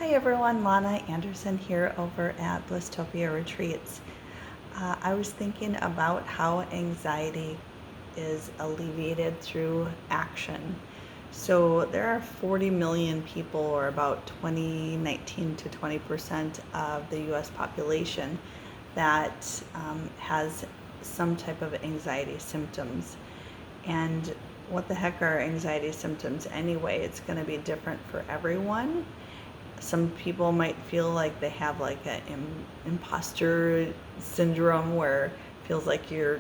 Hi everyone, Lana Anderson here over at Blistopia Retreats. I was thinking about how anxiety is alleviated through action. So there are 40 million people, or about 19 to 20% of the US population, that has some type of anxiety symptoms. And what the heck are anxiety symptoms anyway? It's going to be different for everyone. Some people might feel like they have like an imposter syndrome where it feels like your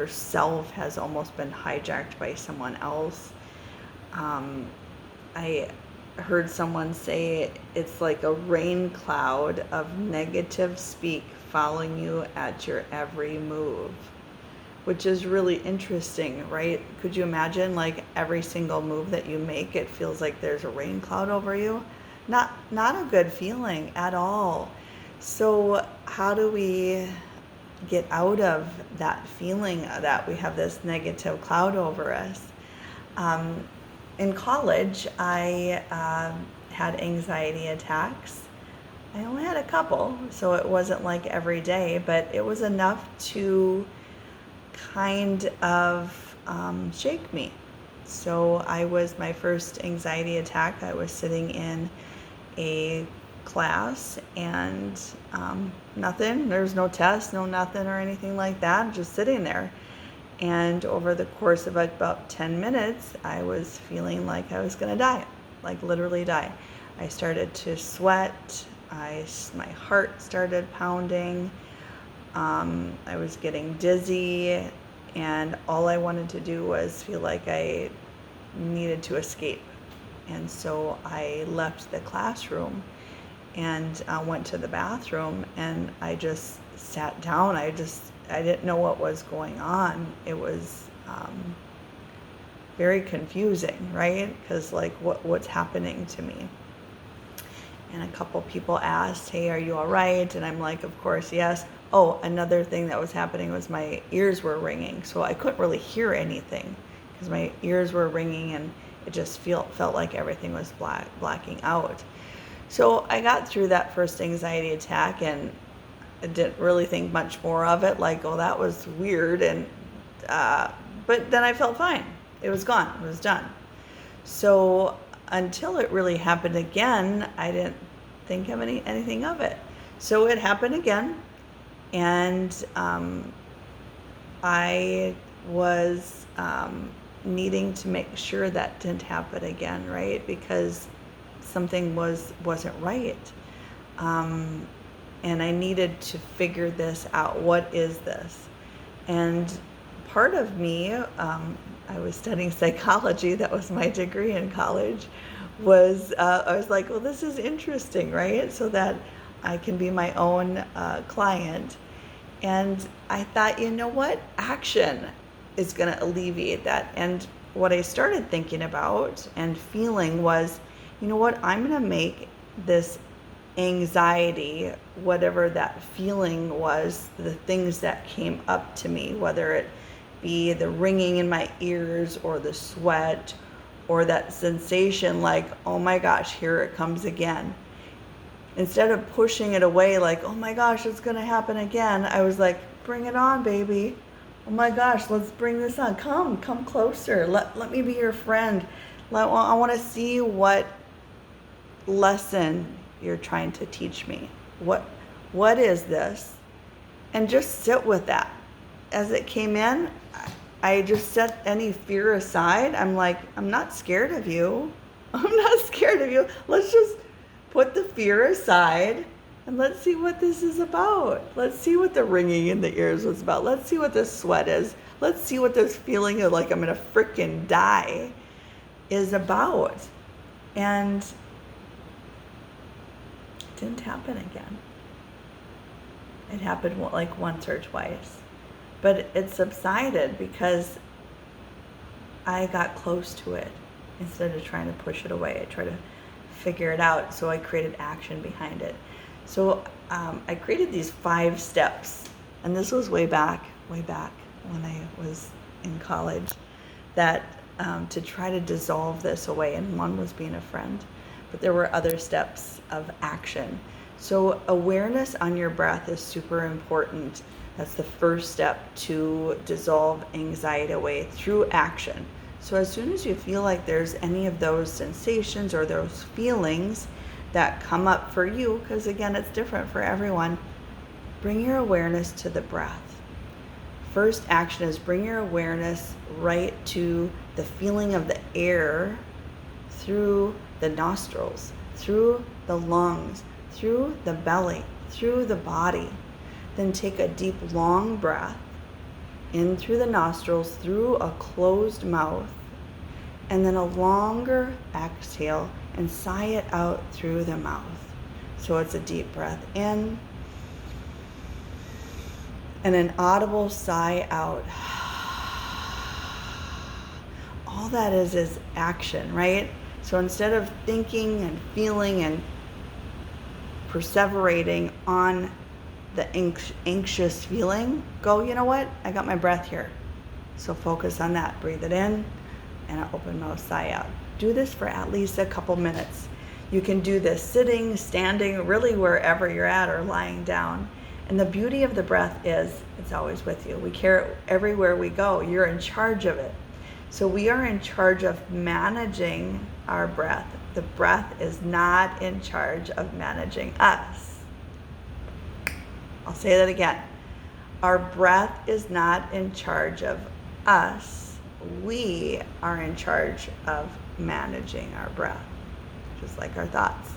self has almost been hijacked by someone else. I heard someone say it's like a rain cloud of negative speak following you at your every move, which is really interesting, right? Could you imagine, like, every single move that you make, it feels like there's a rain cloud over you? Not a good feeling at all. So how do we get out of that feeling that we have this negative cloud over us? In college, I had anxiety attacks. I only had a couple, so it wasn't like every day, but it was enough to kind of shake me. So my first anxiety attack, I was sitting in a class and nothing, there's no test, no nothing or anything like that, just sitting there. And over the course of about 10 minutes, I was feeling like I was gonna die, like literally die. I started to sweat, my heart started pounding, I was getting dizzy, and all I wanted to do was feel like I needed to escape. And so I left the classroom and went to the bathroom, and I just sat down. I didn't know what was going on. It was very confusing, right? Because like what's happening to me? And a couple people asked, "Hey, are you all right?" And I'm like, "Of course, yes." Oh, another thing that was happening was my ears were ringing, so I couldn't really hear anything because my ears were ringing, and it just felt like everything was blacking out. So I got through that first anxiety attack, and I didn't really think much more of it. Like, oh, that was weird, and but then I felt fine. It was gone. It was done. So until it really happened again, I didn't think of anything of it. So it happened again, and I was needing to make sure that didn't happen again, right? Because something wasn't right, and I needed to figure this out. What is this? And part of me, I was studying psychology. That was my degree in college. I was like, well, this is interesting, right? So that I can be my own client. And I thought, you know what? Action is going to alleviate that. And what I started thinking about and feeling was, you know what? I'm going to make this anxiety, whatever that feeling was, the things that came up to me, whether it be the ringing in my ears or the sweat or that sensation like, oh my gosh, here it comes again. Instead of pushing it away like, oh my gosh, it's going to happen again, I was like, bring it on, baby. Oh my gosh, let's bring this on. Come closer. Let me be your friend. I want to see what lesson you're trying to teach me. What is this? And just sit with that. As it came in, I just set any fear aside. I'm like, I'm not scared of you. I'm not scared of you. Let's just put the fear aside and let's see what this is about. Let's see what the ringing in the ears was about. Let's see what this sweat is. Let's see what this feeling of like I'm gonna freaking die is about. And it didn't happen again. It happened like once or twice. But it subsided because I got close to it instead of trying to push it away. I tried to figure it out, so I created action behind it. So I created these 5 steps, and this was way back when I was in college, that to try to dissolve this away, and one was being a friend. but there were other steps of action. So awareness on your breath is super important. That's the first step to dissolve anxiety away through action. So as soon as you feel like there's any of those sensations or those feelings that come up for you, because again, it's different for everyone, bring your awareness to the breath. First action is bring your awareness right to the feeling of the air through the nostrils, through the lungs, through the belly, through the body. Then take a deep, long breath in through the nostrils, through a closed mouth, and then a longer exhale and sigh it out through the mouth. So it's a deep breath in and an audible sigh out. All that is action, right? So instead of thinking and feeling and perseverating on the anxious feeling, go, you know what? I got my breath here. So focus on that. Breathe it in and an open mouth sigh out. Do this for at least a couple minutes. You can do this sitting, standing, really wherever you're at, or lying down. And the beauty of the breath is it's always with you. We carry it everywhere we go. You're in charge of it. So we are in charge of managing our breath. The breath is not in charge of managing us. I'll say that again. Our breath is not in charge of us. We are in charge of managing our breath, just like our thoughts.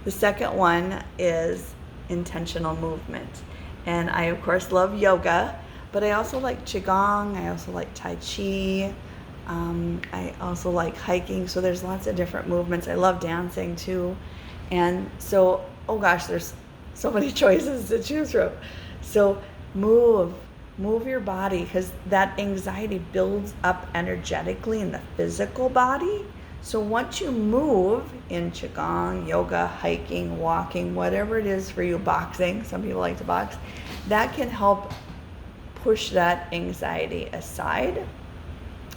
The second one is intentional movement. And I, of course, love yoga, but I also like Qigong. I also like Tai Chi. I also like hiking. So there's lots of different movements. I love dancing too. And so, oh gosh, there's so many choices to choose from. So move your body, because that anxiety builds up energetically in the physical body. So once you move in Qigong, yoga, hiking, walking, whatever it is for you, boxing, some people like to box, that can help push that anxiety aside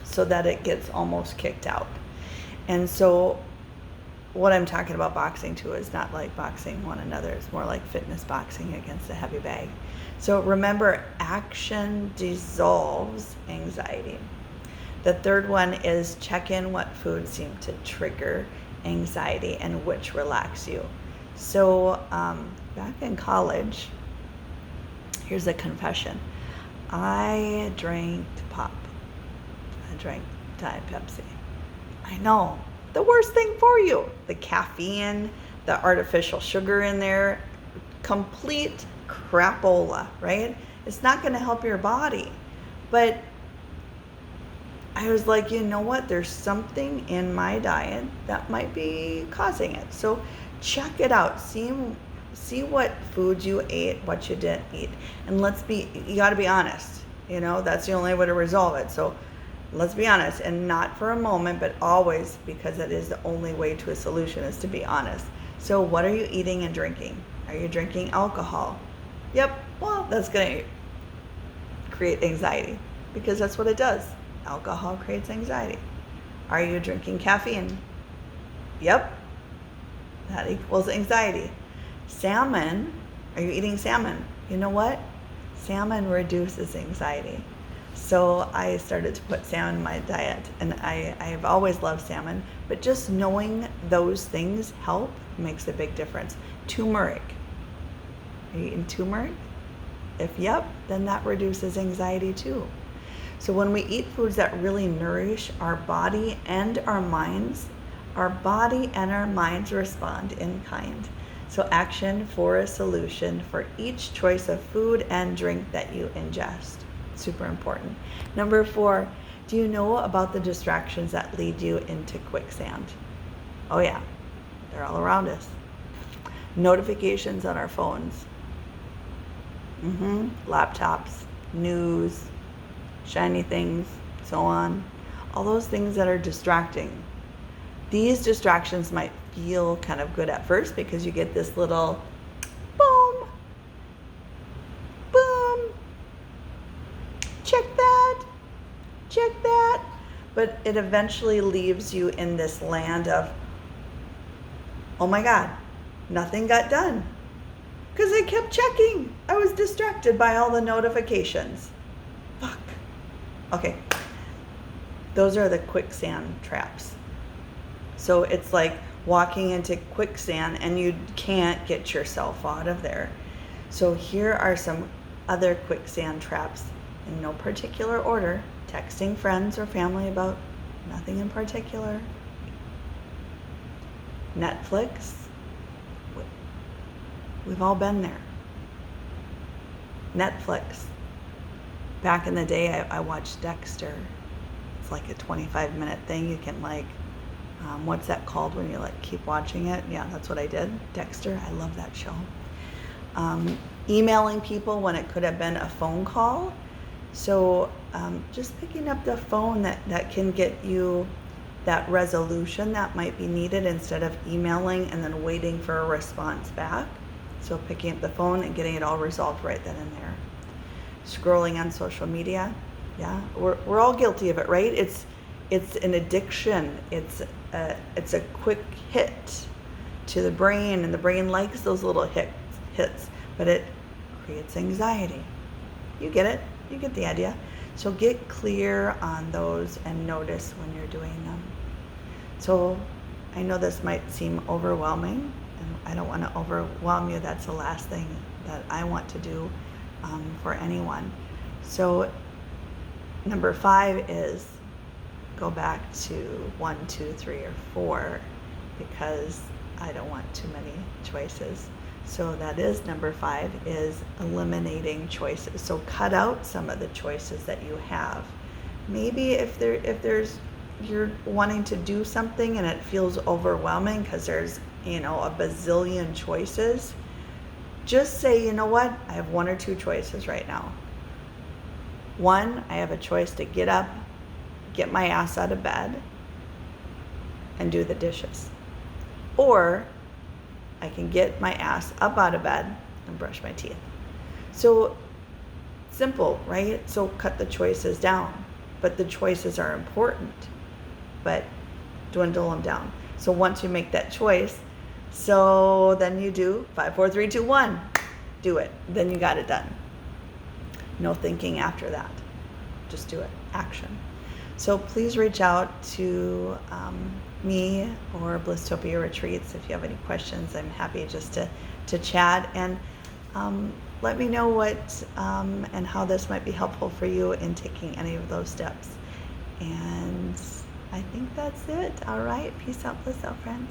so that it gets almost kicked out. And so what I'm talking about boxing too is not like boxing one another. It's more like fitness boxing against a heavy bag. So remember, action dissolves anxiety. The third one is check in what foods seem to trigger anxiety and which relax you. So back in college, here's a confession. I drank pop. I drank Diet Pepsi. I know, the worst thing for you. The caffeine, the artificial sugar in there, complete crapola, right? It's not going to help your body. But I was like, you know what? There's something in my diet that might be causing it. So check it out. See what foods you ate, what you didn't eat. And you got to be honest. You know, that's the only way to resolve it. So let's be honest, and not for a moment, but always, because it is the only way to a solution, is to be honest. So what are you eating and drinking? Are you drinking alcohol? Yep. Well, that's going to create anxiety, because that's what it does. Alcohol creates anxiety. Are you drinking caffeine? Yep. That equals anxiety. Salmon. Are you eating salmon? You know what? Salmon reduces anxiety. So I started to put salmon in my diet, and I've always loved salmon, but just knowing those things makes a big difference. Turmeric. Are you eating turmeric? If yep, then that reduces anxiety too. So when we eat foods that really nourish our body and our minds respond in kind. So action for a solution for each choice of food and drink that you ingest. Super important. Number 4, do you know about the distractions that lead you into quicksand? Oh yeah, they're all around us. Notifications on our phones. Laptops, news, shiny things, so on. All those things that are distracting. These distractions might feel kind of good at first because you get this little boom, boom, check that, but it eventually leaves you in this land of, Oh my God, nothing got done because I kept checking. I was distracted by all the notifications. Fuck. Okay, those are the quicksand traps. So it's like walking into quicksand and you can't get yourself out of there. So here are some other quicksand traps in no particular order. Texting friends or family about nothing in particular. Netflix. We've all been there. Netflix. Back in the day, I watched Dexter. It's like a 25-minute thing. You can like, what's that called when you like keep watching it? Yeah, that's what I did. Dexter. I love that show. Emailing people when it could have been a phone call. So just picking up the phone that can get you that resolution that might be needed instead of emailing and then waiting for a response back. So picking up the phone and getting it all resolved right then and there. Scrolling on social media. Yeah, we're all guilty of it, right? It's an addiction. It's a quick hit to the brain, and the brain likes those little hits, but it creates anxiety. You get it? You get the idea. So get clear on those and notice when you're doing them. So I know this might seem overwhelming, and I don't want to overwhelm you. That's the last thing that I want to do for anyone. So number 5 is go back to 1, 2, 3, or 4, because I don't want too many choices. So that is number 5, is eliminating choices. So cut out some of the choices that you have. Maybe if there's you're wanting to do something and it feels overwhelming because there's a bazillion choices, just say, you know what, I have 1 or 2 choices right now. 1, I have a choice to get up, get my ass out of bed, and do the dishes. Or I can get my ass up out of bed and brush my teeth. So simple, right? So cut the choices down. But the choices are important, but dwindle them down. So once you make that choice, so then you do 5, 4, 3, 2, 1. Do it. Then you got it done. No thinking after that. Just do it. Action. So please reach out to me or Blisstopia Retreats if you have any questions. I'm happy just to chat, and let me know what and how this might be helpful for you in taking any of those steps. And I think that's it. All right. Peace out, bliss out, friends.